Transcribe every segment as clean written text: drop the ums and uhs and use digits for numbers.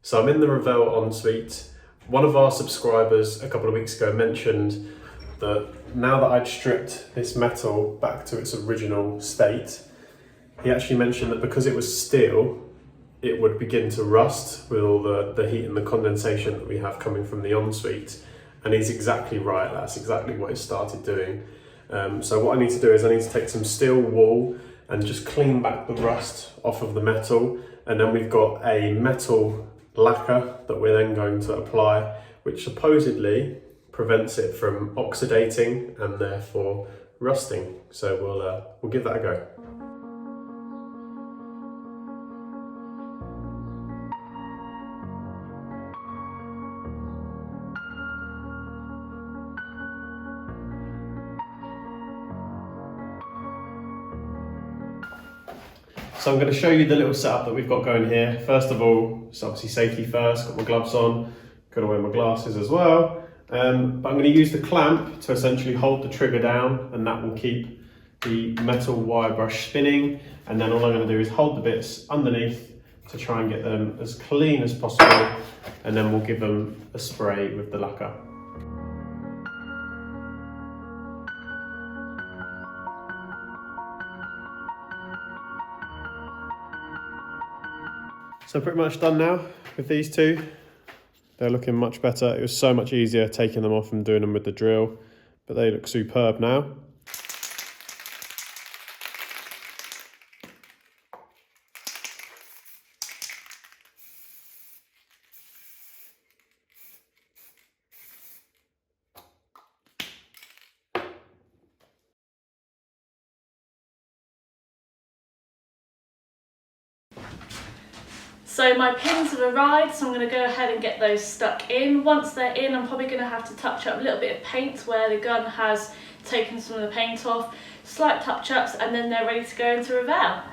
So I'm in the Ravel ensuite. One of our subscribers a couple of weeks ago mentioned that now that I'd stripped this metal back to its original state, he actually mentioned that because it was steel, it would begin to rust with all the heat and the condensation that we have coming from the ensuite. And he's exactly right, that's exactly what it started doing. So what I need to do is I need to take some steel wool and just clean back the rust off of the metal. And then we've got a metal lacquer that we're then going to apply, which supposedly prevents it from oxidating and therefore rusting. So we'll give that a go. So I'm going to show you the little setup that we've got going here. First of all, it's obviously safety first, got my gloves on, got to wear my glasses as well. But I'm going to use the clamp to essentially hold the trigger down, and that will keep the metal wire brush spinning. And then all I'm going to do is hold the bits underneath to try and get them as clean as possible. And then we'll give them a spray with the lacquer. So pretty much done now with these two. They're looking much better. It was so much easier taking them off and doing them with the drill, but they look superb now. So my pins have arrived, so I'm going to go ahead and get those stuck in. Once they're in, I'm probably going to have to touch up a little bit of paint where the gun has taken some of the paint off, slight touch-ups, and then they're ready to go into Ravel.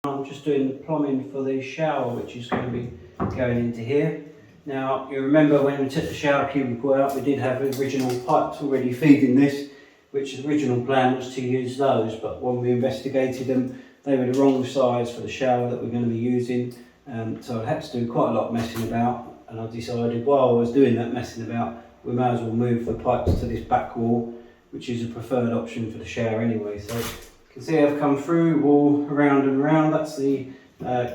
I'm just doing the plumbing for the shower, which is going to be going into here. Now, you remember when we took the shower cubicle out, we did have original pipes already feeding this, which the original plan was to use those, but when we investigated them, they were the wrong size for the shower that we're going to be using. So I had to do quite a lot of messing about, and I decided while I was doing that messing about, we may as well move the pipes to this back wall, which is a preferred option for the shower anyway. So you can see I've come through wall around and around. That's the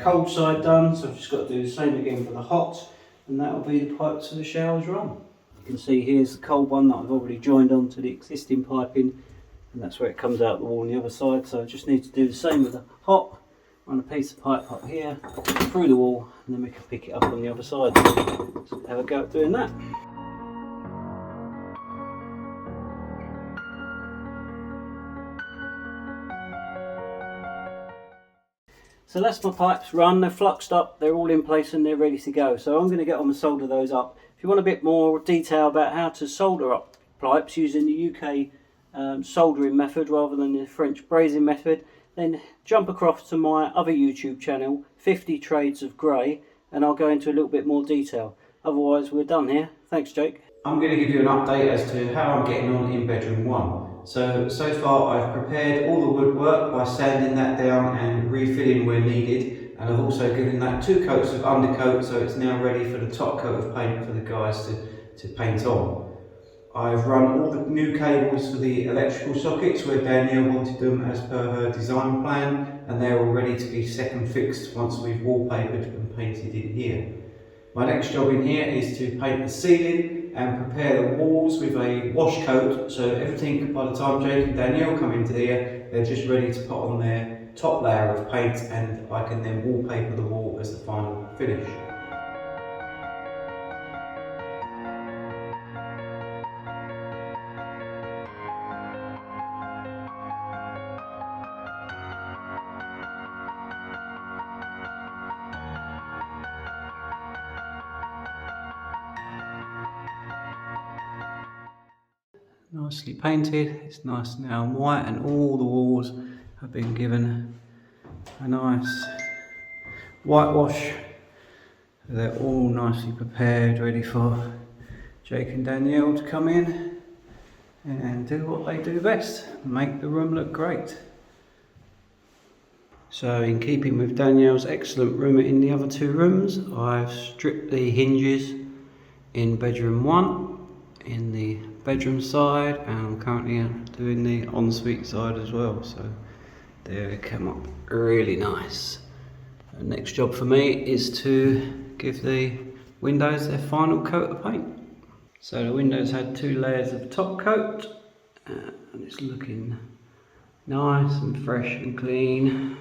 cold side done, so I've just got to do the same again for the hot, and that will be the pipes for the showers run. You can see here's the cold one that I've already joined onto the existing piping, and that's where it comes out the wall on the other side. So I just need to do the same with the hot, run a piece of pipe up here, through the wall, and then we can pick it up on the other side. So have a go at doing that. So that's my pipes run, they're fluxed up, they're all in place and they're ready to go. So I'm going to get on and solder those up. If you want a bit more detail about how to solder up pipes using the UK soldering method rather than the French brazing method, then jump across to my other YouTube channel, 50 Trades of Grey, and I'll go into a little bit more detail. Otherwise, we're done here. Thanks, Jake. I'm going to give you an update as to how I'm getting on in bedroom 1. So far I've prepared all the woodwork by sanding that down and refilling where needed, and I've also given that 2 coats of undercoat, so it's now ready for the top coat of paint for the guys to paint on. I've run all the new cables for the electrical sockets where Danielle wanted them as per her design plan, and they're all ready to be second fixed once we've wallpapered and painted in here. My next job in here is to paint the ceiling and prepare the walls with a wash coat, so everything, by the time Jake and Danielle come into here, they're just ready to put on their top layer of paint, and I can then wallpaper the wall as the final finish. Nicely painted, it's nice now and white, and all the walls have been given a nice whitewash. They're all nicely prepared, ready for Jake and Danielle to come in and do what they do best, make the room look great. So in keeping with Danielle's excellent room in the other two rooms, I've stripped the hinges in bedroom 1 in the bedroom side, and I'm currently doing the ensuite side as well, so they come up really nice. The next job for me is to give the windows their final coat of paint. So the windows had 2 layers of top coat, and it's looking nice and fresh and clean.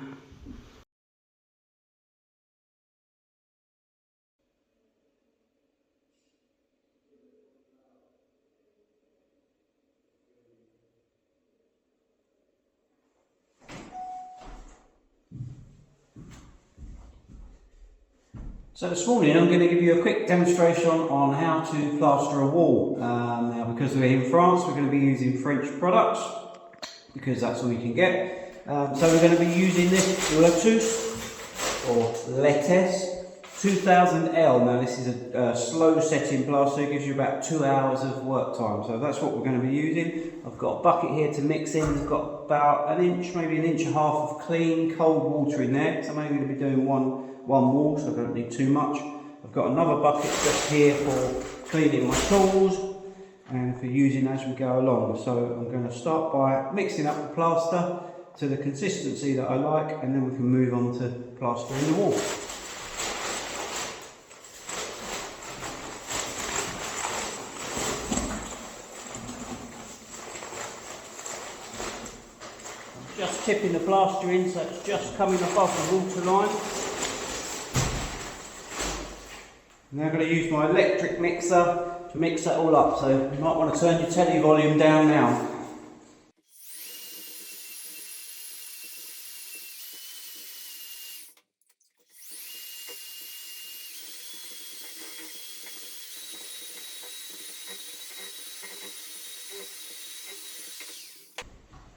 So this morning I'm going to give you a quick demonstration on how to plaster a wall. Now, because we're in France, we're going to be using French products because that's all you can get. So we're going to be using this Lutece or Lutece 2000L. Now this is a slow setting plaster, it gives you about 2 hours of work time. So that's what we're going to be using. I've got a bucket here to mix in. I've got about an inch, maybe an inch and a half of clean cold water in there. So I'm only going to be doing one wall, so I don't need too much. I've got another bucket just here for cleaning my tools and for using as we go along. So I'm going to start by mixing up the plaster to the consistency that I like, and then we can move on to plastering the wall. Just tipping the plaster in so it's just coming above the water line. Now I'm going to use my electric mixer to mix that all up, so you might want to turn your telly volume down now.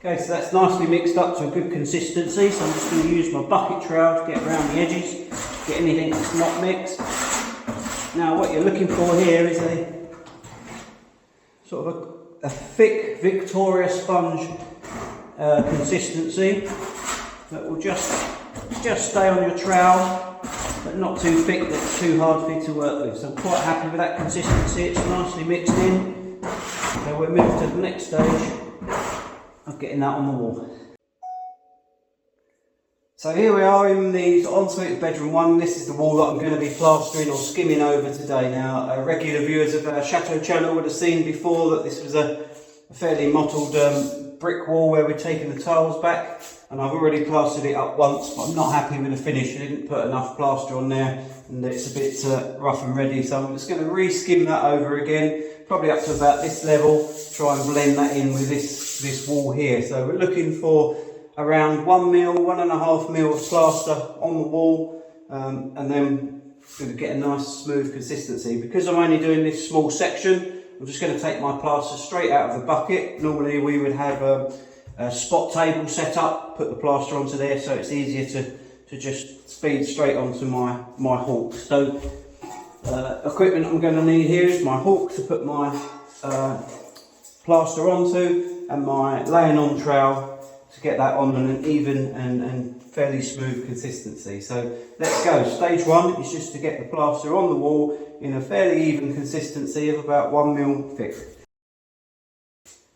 Okay, so that's nicely mixed up to a good consistency, so I'm just going to use my bucket trowel to get around the edges, get anything that's not mixed. Now what you're looking for here is a sort of a thick Victoria sponge consistency that will just stay on your trowel, but not too thick that it's too hard for you to work with. So I'm quite happy with that consistency, it's nicely mixed in. So we'll move to the next stage of getting that on the wall. So here we are in the ensuite bedroom 1. This is the wall that I'm going to be plastering or skimming over today. Now, regular viewers of our Chateau channel would have seen before that this was a fairly mottled brick wall where we'd taken the tiles back, and I've already plastered it up once, but I'm not happy with the finish. I didn't put enough plaster on there and it's a bit rough and ready, so I'm just going to re-skim that over again, probably up to about this level, try and blend that in with this wall here. So we're looking for around 1 mil, 1.5 mil of plaster on the wall, and then going to get a nice smooth consistency. Because I'm only doing this small section, I'm just going to take my plaster straight out of the bucket. Normally we would have a spot table set up, put the plaster onto there, so it's easier to just feed straight onto my hook. So equipment I'm going to need here is my hook to put my plaster onto, and my laying on trowel to get that on an even and fairly smooth consistency. So let's go. Stage 1 is just to get the plaster on the wall in a fairly even consistency of about 1 mil thick.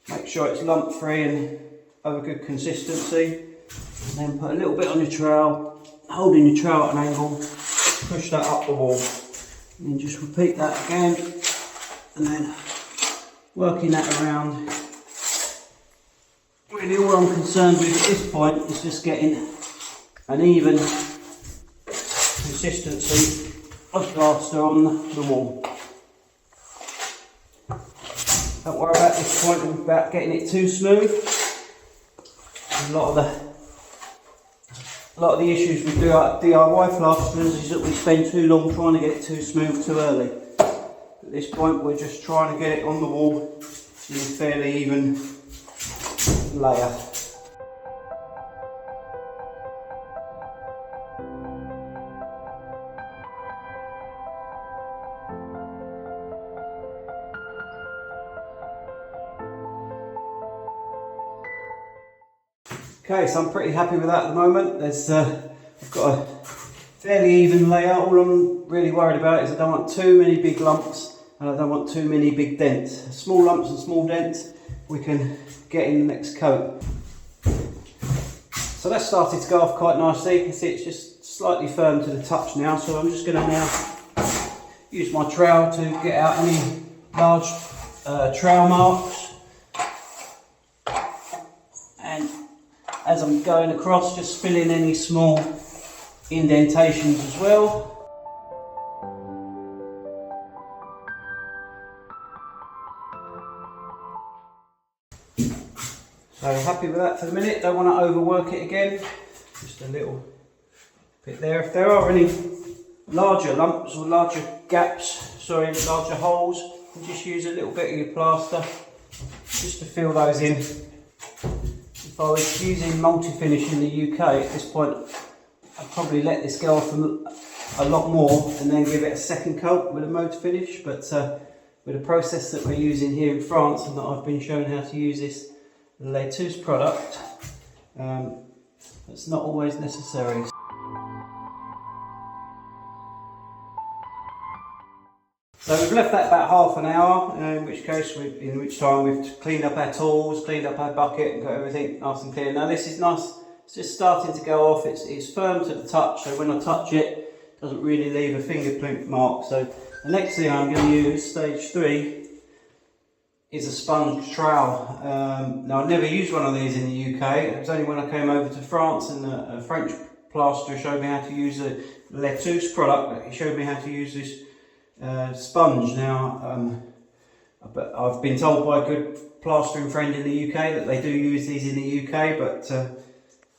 Make sure it's lump free and of a good consistency. And then put a little bit on your trowel, holding your trowel at an angle, push that up the wall. And then just repeat that again, and then working that around. Really all I'm concerned with at this point is just getting an even consistency of plaster on the wall. Don't worry about this point about getting it too smooth. A lot of the issues with DIY plasterers is that we spend too long trying to get it too smooth too early. At this point we're just trying to get it on the wall in a fairly even layer. Okay, so I'm pretty happy with that at the moment. I've got a fairly even layout. All I'm really worried about is I don't want too many big lumps and I don't want too many big dents. Small lumps and small dents we can get in the next coat. So that's started to go off quite nicely. You can see it's just slightly firm to the touch now, so I'm just going to now use my trowel to get out any large trowel marks, and as I'm going across just fill in any small indentations as well. So happy with that for the minute, don't want to overwork it again, just a little bit there. If there are any larger lumps or larger larger holes, you just use a little bit of your plaster just to fill those in. If I was using multi-finish in the UK at this point, I'd probably let this go off a lot more and then give it a second coat with a multi-finish, but with the process that we're using here in France and that I've been shown how to use this Lutece product, it's not always necessary. So we've left that about half an hour, in which time we've cleaned up our tools, cleaned up our bucket and got everything nice and clear. Now this is nice, it's just starting to go off, it's firm to the touch, so when I touch it, it doesn't really leave a fingerprint mark. So the next thing I'm going to use, stage 3, is a sponge trowel. Now I've never used one of these in the UK, it was only when I came over to France and a French plasterer showed me how to use the Lutece product, that he showed me how to use this sponge. Now but I've been told by a good plastering friend in the UK that they do use these in the UK, but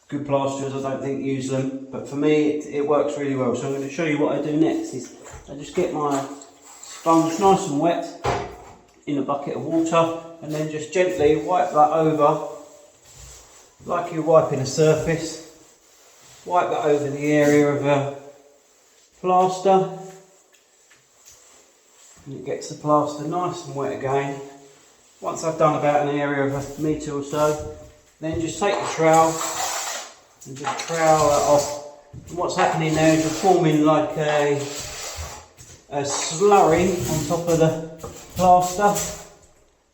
good plasterers I don't think use them, but for me it works really well. So I'm going to show you what I do next. Is I just get my sponge nice and wet in a bucket of water and then just gently wipe that over like you're wiping a surface. Wipe that over the area of plaster, and it gets the plaster nice and wet again. Once I've done about an area of a metre or so, then just take the trowel and just trowel that off. And what's happening there is you're forming like a slurry on top of the plaster,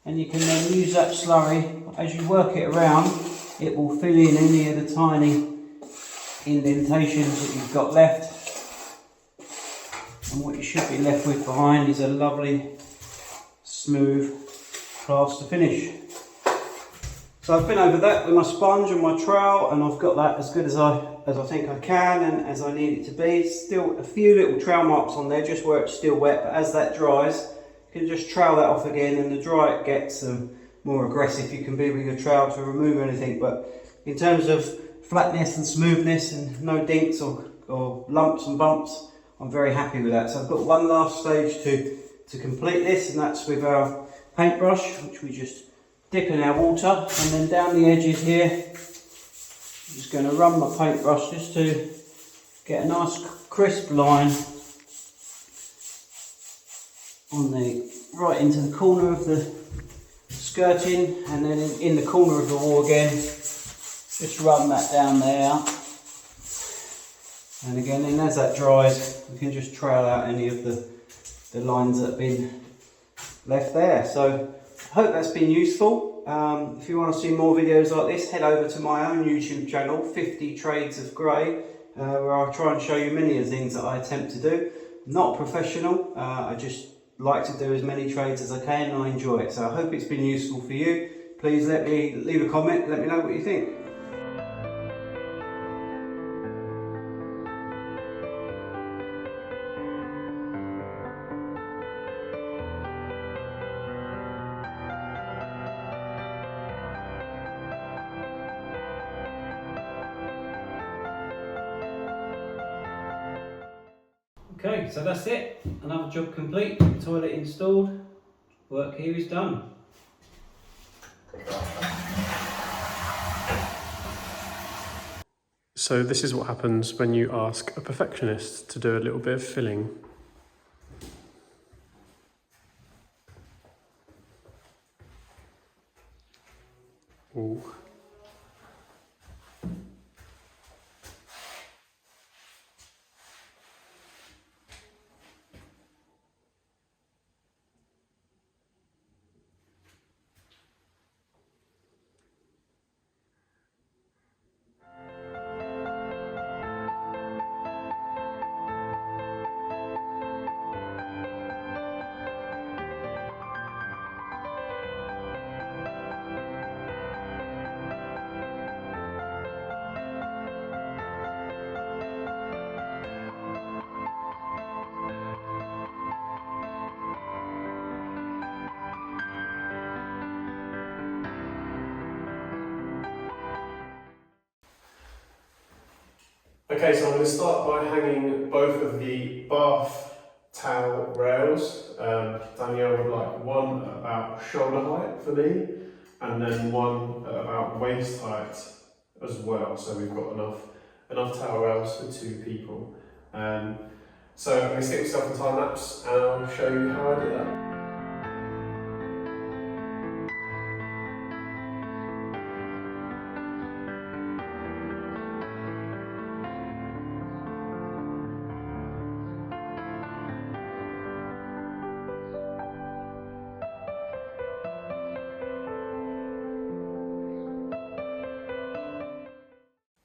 and you can then use that slurry as you work it around. It will fill in any of the tiny indentations that you've got left, and what you should be left with behind is a lovely smooth plaster finish. So I've been over that with my sponge and my trowel, and I've got that as good as I think I can and as I need it to be. Still a few little trowel marks on there just where it's still wet, but as that dries you can just trowel that off again, and the drier it gets the more aggressive you can be with your trowel to remove anything. But in terms of flatness and smoothness and no dinks or lumps and bumps, I'm very happy with that. So I've got one last stage to complete this, and that's with our paintbrush, which we just dip in our water, and then down the edges here I'm just going to run my paintbrush just to get a nice crisp line on right into the corner of the skirting, and then in the corner of the wall again, just run that down there. And again, and as that dries, we can just trail out any of the lines that have been left there. So I hope that's been useful. If you want to see more videos like this, head over to my own YouTube channel, 50 Trades of Grey, where I try and show you many of the things that I attempt to do. Not professional, I just like to do as many trades as I can and I enjoy it. So I hope it's been useful for you. Please leave a comment, let me know what you think. Okay, so that's it. Another job complete. Toilet installed. Work here is done. So this is what happens when you ask a perfectionist to do a little bit of filling. Ooh. Okay, so I'm going to start by hanging both of the bath towel rails. Danielle would like one at about shoulder height for me, and then one at about waist height as well. So we've got enough towel rails for 2 people. So I'm going to stick myself in time lapse and I'll show you how I do that.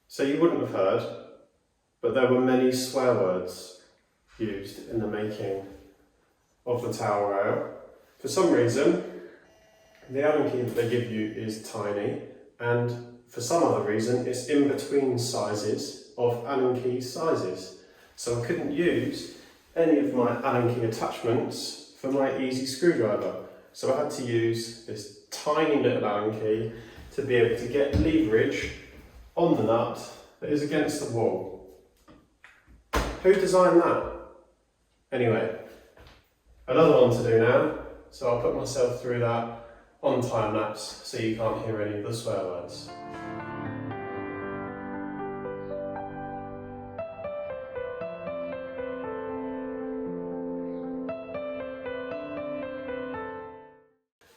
So you wouldn't have heard, but there were many swear words used in the making of the towel rail. For some reason, the Allen key that they give you is tiny, and for some other reason, it's in between sizes of Allen key sizes. So I couldn't use any of my Allen key attachments for my easy screwdriver. So I had to use this tiny little Allen key to be able to get leverage on the nut that is against the wall. Who designed that? Anyway, another one to do now, so I'll put myself through that on time lapse so you can't hear any of the swear words.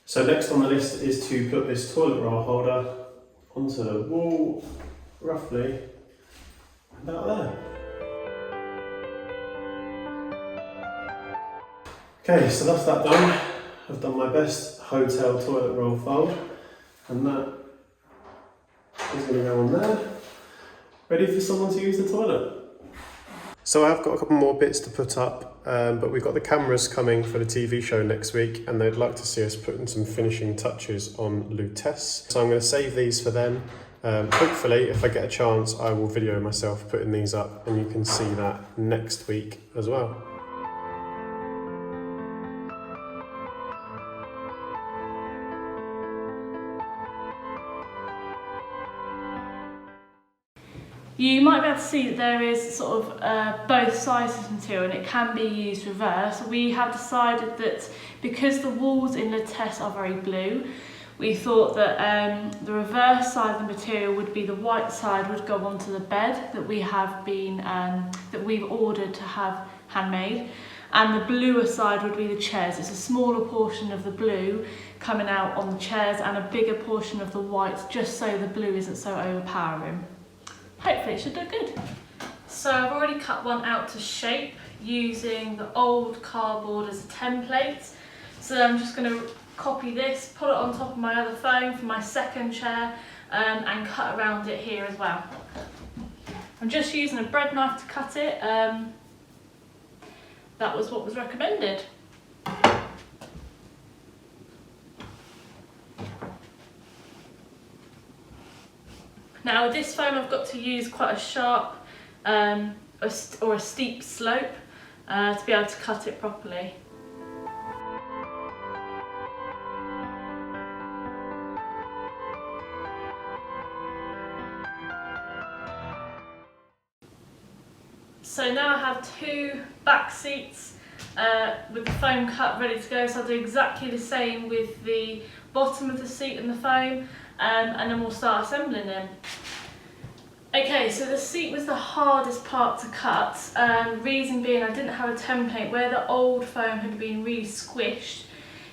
So next on the list is to put this toilet roll holder onto the wall, roughly about there. Okay, so that's that done. I've done my best hotel toilet roll fold, and that is going to go on there, ready for someone to use the toilet. So I've got a couple more bits to put up, but we've got the cameras coming for the TV show next week, and they'd like to see us putting some finishing touches on Lutece. So I'm going to save these for then. Hopefully, if I get a chance, I will video myself putting these up, and you can see that next week as well. You might be able to see that there is sort of both sizes of material, and it can be used reverse. We have decided that because the walls in Lutece are very blue, we thought that the reverse side of the material would be the white side would go onto the bed that we have been that we've ordered to have handmade, and the bluer side would be the chairs. It's a smaller portion of the blue coming out on the chairs and a bigger portion of the white, just so the blue isn't so overpowering. Hopefully it should look good. So I've already cut one out to shape using the old cardboard as a template. So I'm just going to copy this, put it on top of my other foam for my second chair, and cut around it here as well. I'm just using a bread knife to cut it. That was what was recommended. Now with this foam I've got to use quite a sharp or a steep slope to be able to cut it properly. So now I have two back seats with the foam cut ready to go, so I'll do exactly the same with the bottom of the seat and the foam, and then we'll start assembling them. Okay, so the seat was the hardest part to cut, reason being I didn't have a template. Where the old foam had been really squished,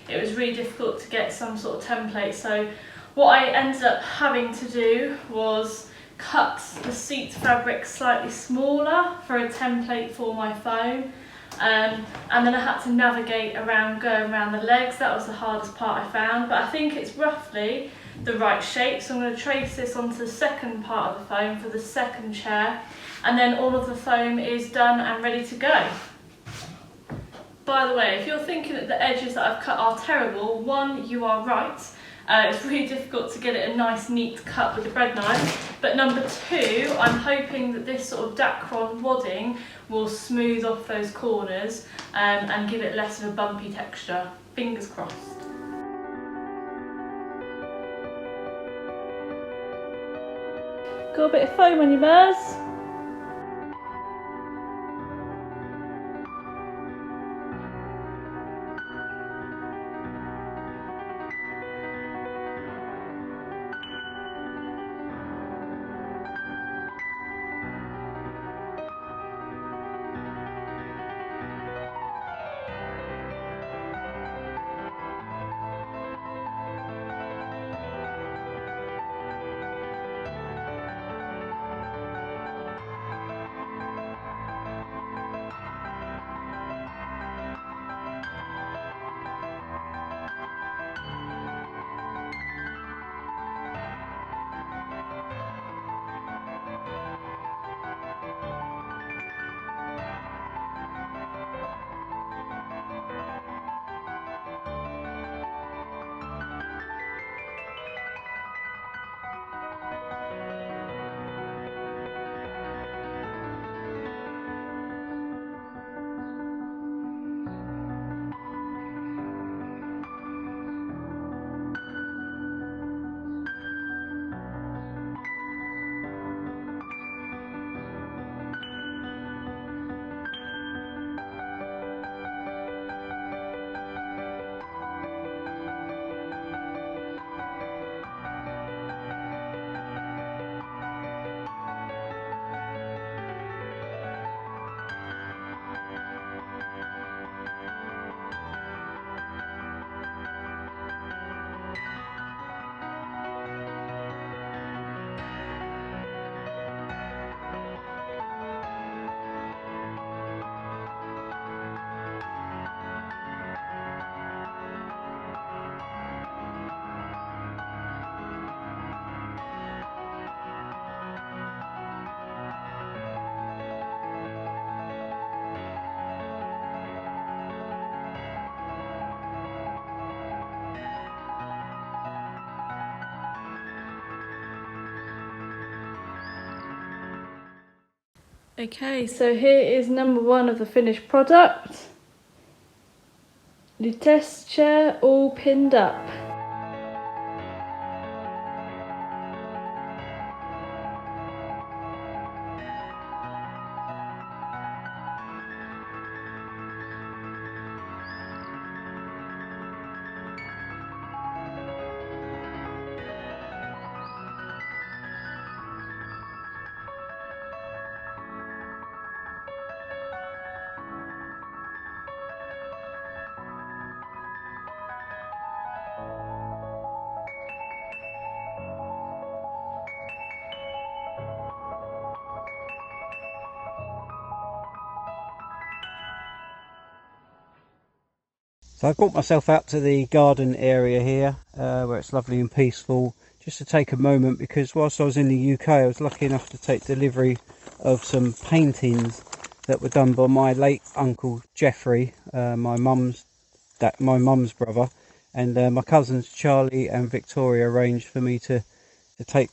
it was really difficult to get some sort of template. So what I ended up having to do was cut the seat fabric slightly smaller for a template for my foam, and then I had to navigate around, going around the legs. That was the hardest part I found, but I think it's roughly the right shape. So I'm going to trace this onto the second part of the foam for the second chair, and then all of the foam is done and ready to go. By the way, if you're thinking that the edges that I've cut are terrible, one, you are right. It's really difficult to get it a nice neat cut with a bread knife, but number two, I'm hoping that this sort of Dacron wadding will smooth off those corners and give it less of a bumpy texture. Fingers crossed. Got a bit of foam on your Mers? Okay, so here is number one of the finished product. Lutece chair all pinned up. So I brought myself out to the garden area here, where it's lovely and peaceful, just to take a moment, because whilst I was in the UK I was lucky enough to take delivery of some paintings that were done by my late Uncle Geoffrey, my mum's brother, and my cousins Charlie and Victoria arranged for me to take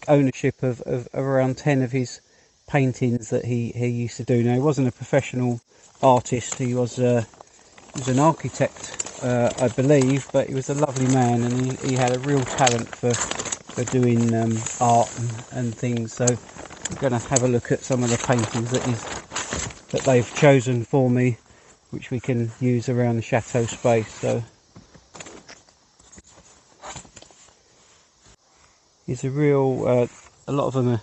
ownership of around 10 of his paintings that he used to do. Now, he wasn't a professional artist, he was an architect, I believe, but he was a lovely man, and he had a real talent for doing art and things. So we're going to have a look at some of the paintings that they've chosen for me, which we can use around the chateau space. So it's a real, a lot of them are,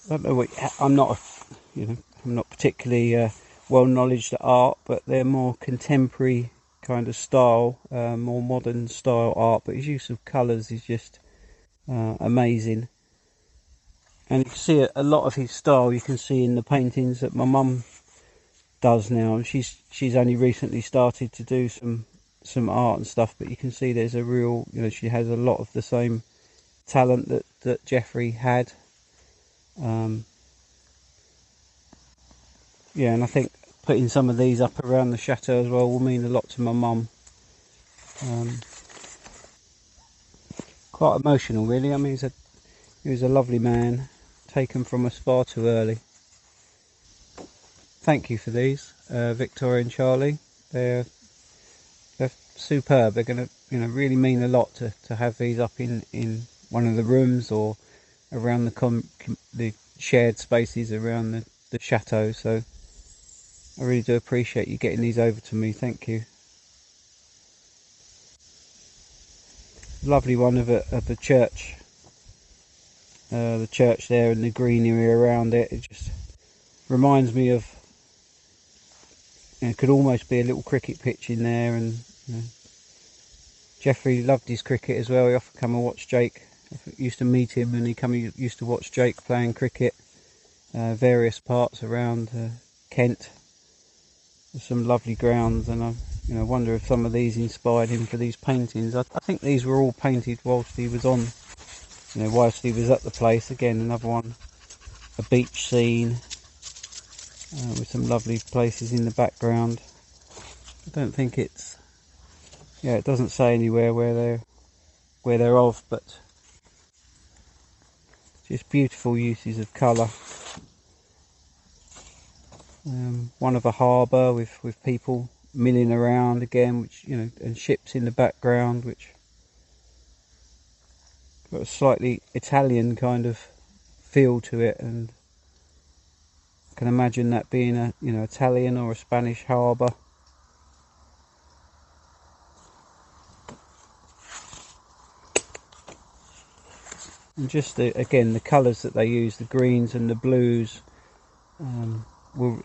I don't know what, I'm not particularly well knowledge at art, but they're more contemporary kind of style, more modern style art, but his use of colours is just amazing. And you can see a lot of his style you can see in the paintings that my mum does now, and she's only recently started to do some art and stuff, but you can see there's a real, she has a lot of the same talent that Geoffrey had. Yeah, and I think putting some of these up around the chateau as well will mean a lot to my mum. Quite emotional, really. I mean, he was a lovely man, taken from us far too early. Thank you for these, Victoria and Charlie. They're superb. They're going to really mean a lot to have these up in one of the rooms or around the shared spaces around the chateau. So I really do appreciate you getting these over to me. Thank you. Lovely one of the church. The church there and the greenery around it. It just reminds me of. It could almost be a little cricket pitch in there, and Geoffrey loved his cricket as well. He often come and watch Jake. I used to meet him, and he used to watch Jake playing cricket. Various parts around Kent. There's some lovely grounds, and I wonder if some of these inspired him for these paintings. I think these were all painted whilst he was on, whilst he was at the place. Again, another one, a beach scene with some lovely places in the background. I don't think it doesn't say anywhere where they're of, but just beautiful uses of colour. One of a harbour with people milling around again, which and ships in the background, which got a slightly Italian kind of feel to it, and I can imagine that being a Italian or a Spanish harbour. And just again the colours that they use, the greens and the blues,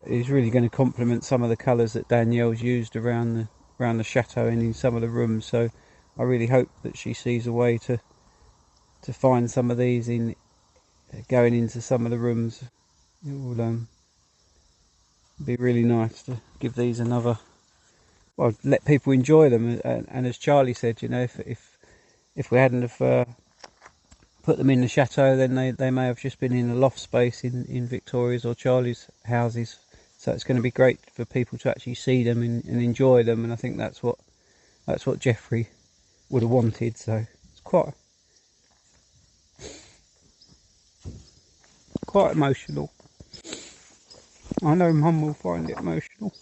is really going to complement some of the colours that Danielle's used around the chateau and in some of the rooms. So I really hope that she sees a way to find some of these in going into some of the rooms. It will be really nice to give these another, well, let people enjoy them. And as Charlie said, if we hadn't have put them in the chateau, then they may have just been in a loft space in Victoria's or Charlie's houses. So it's going to be great for people to actually see them and enjoy them, and I think that's what Geoffrey would have wanted. So it's quite emotional. I know Mum will find it emotional.